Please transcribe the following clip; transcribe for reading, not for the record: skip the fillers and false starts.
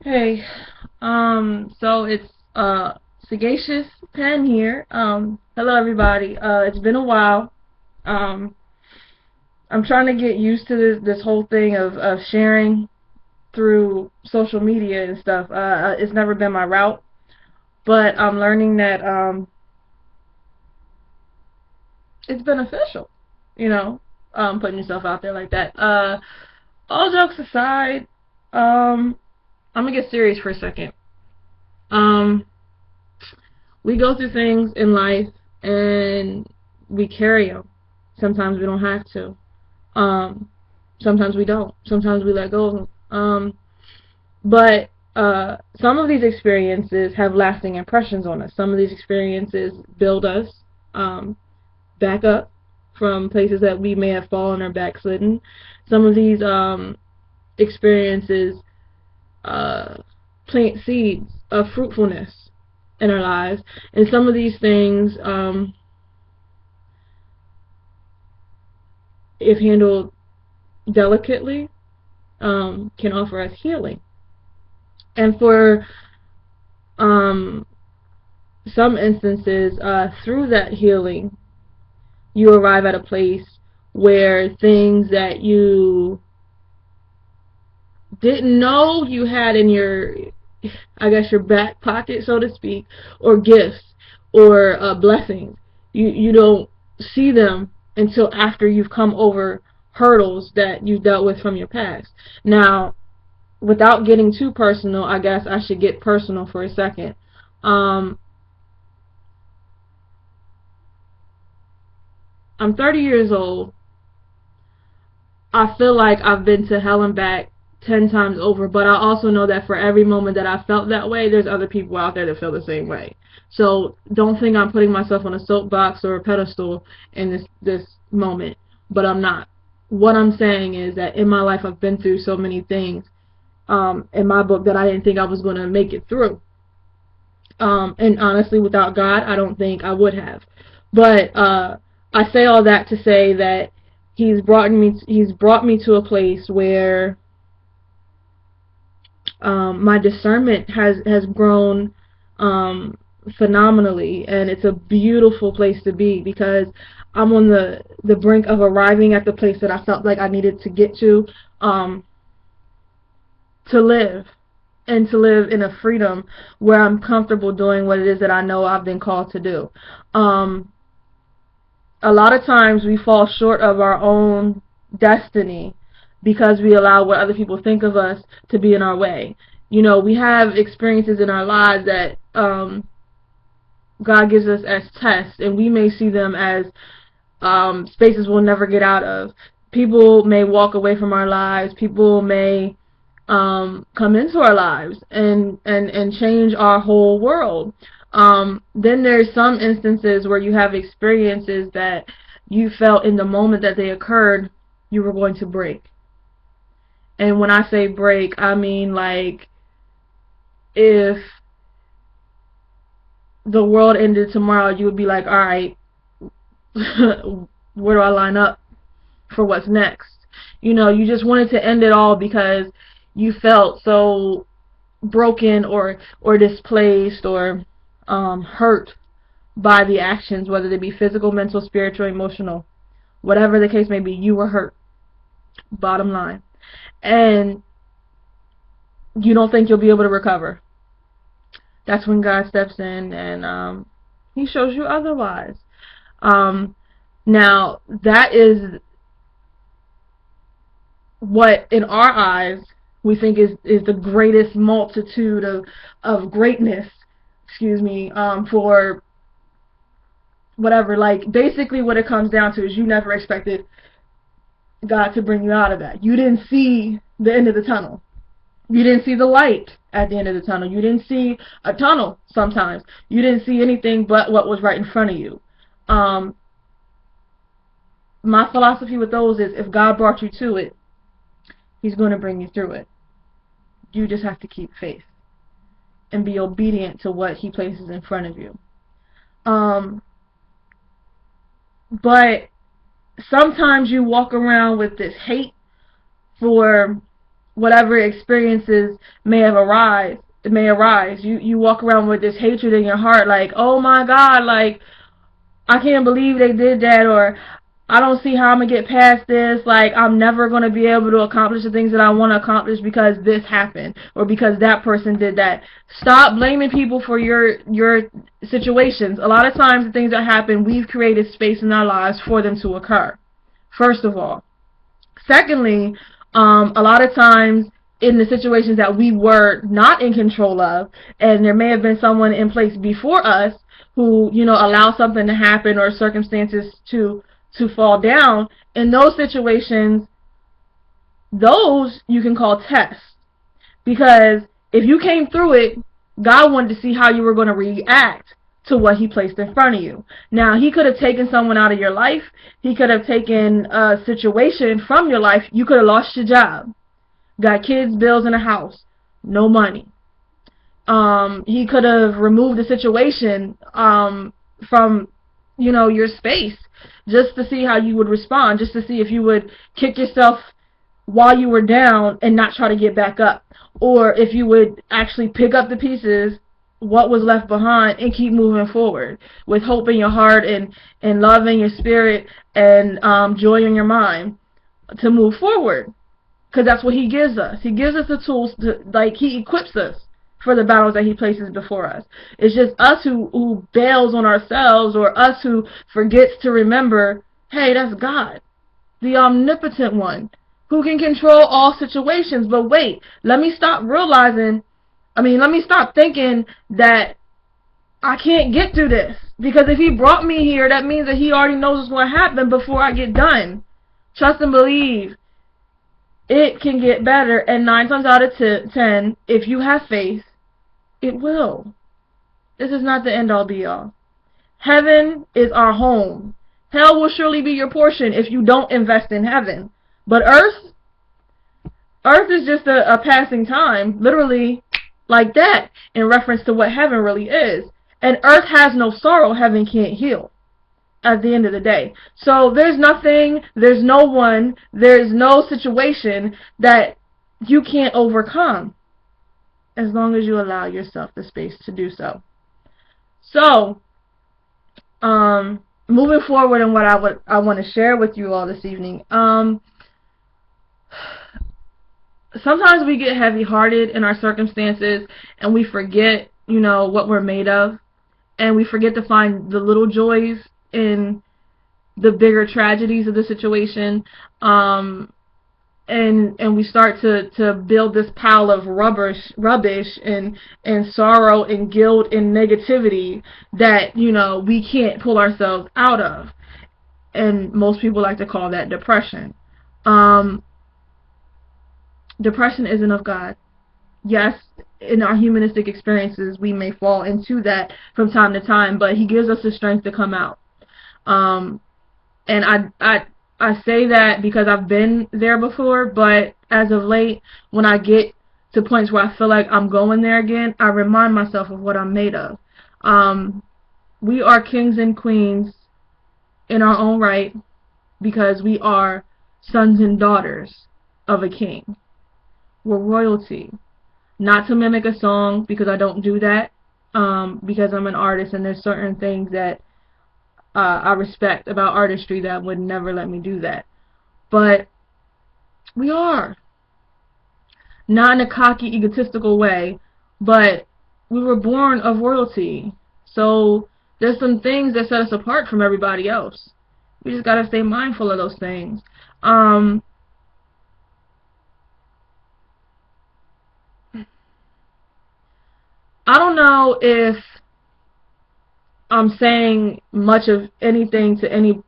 Hey, so it's Sagacious Pen here. Hello everybody. It's been a while. Um, I'm trying to get used to this whole thing of sharing through social media and stuff. It's never been my route, but I'm learning that it's beneficial. You know, putting yourself out there like that. All jokes aside, I'm gonna get serious for a second. Um, we go through things in life and we carry them. Sometimes we don't have to. Um, Sometimes we don't. Sometimes we let go of them. But some of these experiences have lasting impressions on us. Some of these experiences build us back up from places that we may have fallen or backslidden. Some of these experiences uh, plant seeds of fruitfulness in our lives, and some of these things, if handled delicately, can offer us healing. And for um, some instances, through that healing, you arrive at a place where things that you didn't know you had in your, I guess, your back pocket, so to speak, or gifts or blessings, you don't see them until after you've come over hurdles that you dealt with from your past. Now, without getting too personal, I guess I should get personal for a second. Um, I'm 30 years old. I feel like I've been to hell and back 10 times over, but I also know that for every moment that I felt that way, there's other people out there that feel the same way. So don't think I'm putting myself on a soapbox or a pedestal in this moment, but I'm not. What I'm saying is that in my life I've been through so many things in my book that I didn't think I was going to make it through. And honestly, without God, I don't think I would have. But I say all that to say that He's brought me to a place where my discernment has grown phenomenally, and it's a beautiful place to be because I'm on the brink of arriving at the place that I felt like I needed to get um, to live, and to live in a freedom where I'm comfortable doing what it is that I know I've been called to do. Um, a lot of times we fall short of our own destiny because we allow what other people think of us to be in our way. You know, we have experiences in our lives that God gives us as tests, and we may see them as spaces we'll never get out of. People may walk away from our lives. People may come into our lives and change our whole world. Then there's some instances where you have experiences that you felt in the moment that they occurred you were going to break. And when I say break, I mean like if the world ended tomorrow, you would be like, all right, where do I line up for what's next? You know, you just wanted to end it all because you felt so broken or displaced or hurt by the actions, whether they be physical, mental, spiritual, emotional, whatever the case may be. You were hurt, bottom line, and you don't think you'll be able to recover. That's when God steps in and He shows you otherwise. Um, Now that is what in our eyes we think is the greatest multitude of greatness, excuse me, for whatever. Like basically what it comes down to is you never expected God to bring you out of that. You didn't see the end of the tunnel. You didn't see the light at the end of the tunnel. You didn't see a tunnel sometimes. You didn't see anything but what was right in front of you. Um, my philosophy with those is if God brought you to it, He's going to bring you through it. You just have to keep faith and be obedient to what He places in front of you. Um, but sometimes you walk around with this hate for whatever experiences may arise. You walk around with this hatred in your heart, like, oh my God, like, I can't believe they did that, or I don't see how I'm going to get past this, like, I'm never going to be able to accomplish the things that I want to accomplish because this happened, or because that person did that. Stop blaming people for your situations. A lot of times the things that happen, we've created space in our lives for them to occur, first of all. Secondly, a lot of times in the situations that we were not in control of, and there may have been someone in place before us who, allowed something to happen or circumstances to fall down, in those situations, those you can call tests. Because if you came through it, God wanted to see how you were going to react to what he placed in front of you. Now, he could have taken someone out of your life. He could have taken a situation from your life. You could have lost your job, got kids, bills, and a house, no money. He could have removed the situation from, your space, just to see how you would respond, just to see if you would kick yourself while you were down and not try to get back up, or if you would actually pick up the pieces, what was left behind, and keep moving forward with hope in your heart and love in your spirit and joy in your mind to move forward. Because that's what he gives us. He gives us the tools to, like, he equips us for the battles that he places before us. It's just us who bails on ourselves, or us who forgets to remember, hey, that's God, the omnipotent one, who can control all situations. But wait, let me stop thinking that I can't get through this. Because if he brought me here, that means that he already knows what's going to happen before I get done. Trust and believe. It can get better, and 9 times out of 10, if you have faith, it will. This is not the end-all be-all. Heaven is our home. Hell will surely be your portion if you don't invest in heaven. But earth is just a passing time, literally like that, in reference to what heaven really is. And earth has no sorrow heaven can't heal at the end of the day. So there's nothing, there's no one, there's no situation that you can't overcome, as long as you allow yourself the space to do so. So, moving forward in what I want to share with you all this evening, sometimes we get heavy-hearted in our circumstances, and we forget, what we're made of, and we forget to find the little joys in the bigger tragedies of the situation, and we start to build this pile of rubbish and sorrow and guilt and negativity that, we can't pull ourselves out of. And most people like to call that depression. Depression isn't of God. Yes, in our humanistic experiences, we may fall into that from time to time, but he gives us the strength to come out. And I say that because I've been there before, but as of late, when I get to points where I feel like I'm going there again, I remind myself of what I'm made of. We are kings and queens in our own right, because we are sons and daughters of a king. We're royalty. Not to mimic a song, because I don't do that, because I'm an artist, and there's certain things that I respect about artistry that would never let me do that. But we are. Not in a cocky, egotistical way, but we were born of royalty. So there's some things that set us apart from everybody else. We just gotta stay mindful of those things. I don't know if I'm saying much of anything to any